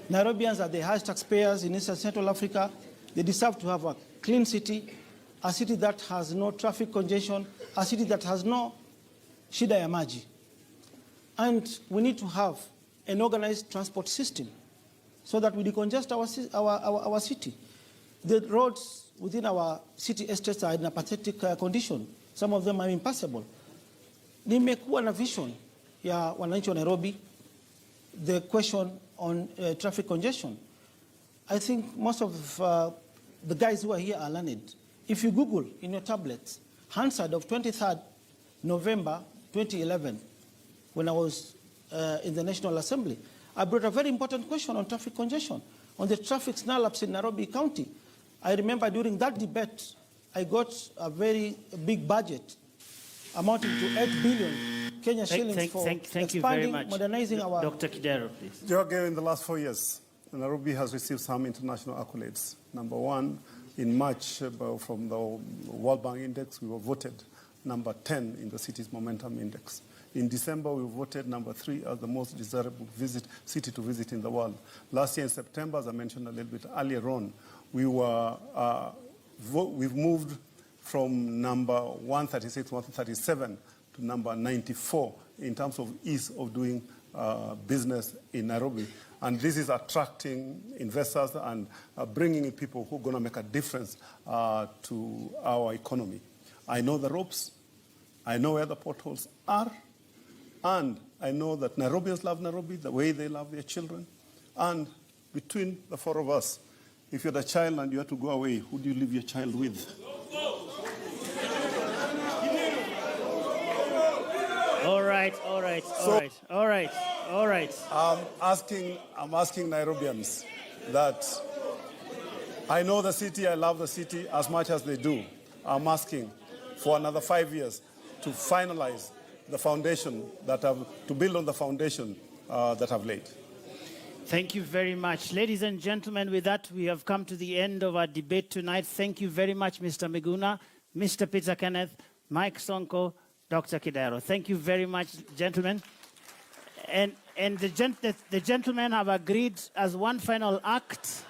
Nairobians are the highest taxpayers in East and Central Africa. They deserve to have a clean city, a city that has no traffic congestion, a city that has no shida ya maji. And we need to have an organized transport system so that we decongest our city. The roads within our city estates are in a pathetic condition. Some of them are impassable. Nimekuwa na vision ya wananchi wa Nairobi, the question on traffic congestion. I think most of the guys who are here are learned. If you Google in your tablets, Hansard of 23rd November 2011, when I was in the National Assembly, I brought a very important question on traffic congestion, on the traffic snarl-ups in Nairobi County. I remember during that debate, I got a very big budget amounting to 8 billion Kenya shillings for expanding, modernizing our... Dr. Kidero, please. Joe, in the last 4 years, Nairobi has received some international accolades. Number one, in March, from the World Bank Index, we were voted number 10 in the city's Momentum Index. In December, we voted number 3 as the most desirable city to visit in the world. Last year in September, as I mentioned a little bit earlier on, we've moved from number 136, 137 to number 94 in terms of ease of doing business in Nairobi. And this is attracting investors and bringing in people who are going to make a difference to our economy. I know the ropes. I know where the potholes are. And I know that Nairobians love Nairobi the way they love their children. And between the 4 of us, if you're the child and you have to go away, who do you leave your child with? All right. I'm asking Nairobians that I know the city, I love the city as much as they do. I'm asking for another 5 years to finalize the foundation to build on the foundation that I've laid. Thank you very much. Ladies and gentlemen, with that, we have come to the end of our debate tonight. Thank you very much, Mr. Miguna, Mr. Peter Kenneth, Mike Sonko, Dr. Kidero. Thank you very much, gentlemen. And the gentlemen have agreed as one final act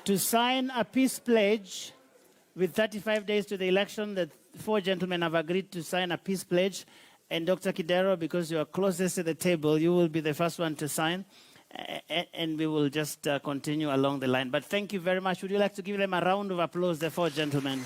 to sign a peace pledge with 35 days to the election. The four gentlemen have agreed to sign a peace pledge. And Dr. Kidero, because you are closest to the table, you will be the first one to sign. And we will just continue along the line. But thank you very much. Would you like to give them a round of applause, the four gentlemen?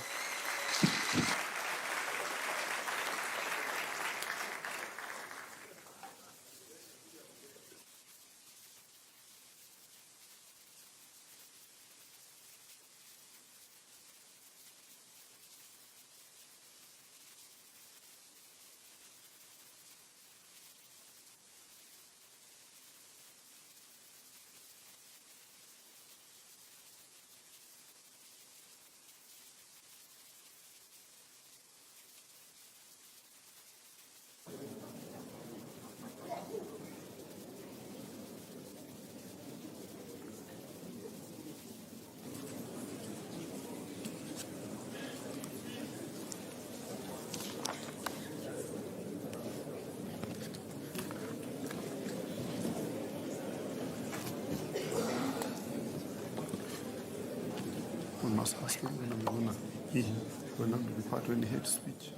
We must ask him when he will not be part when he hate speech.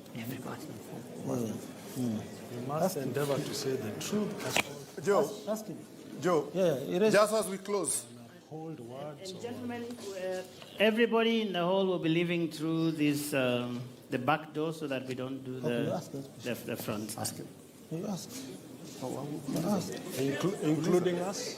You must endeavor to say the truth. Joe, Ask him. Joe, just as we close. Hold words. And gentlemen, everybody in the hall will be leaving through this, the back door so that we don't do the front. Ask him. You ask. Oh, You ask. Including us?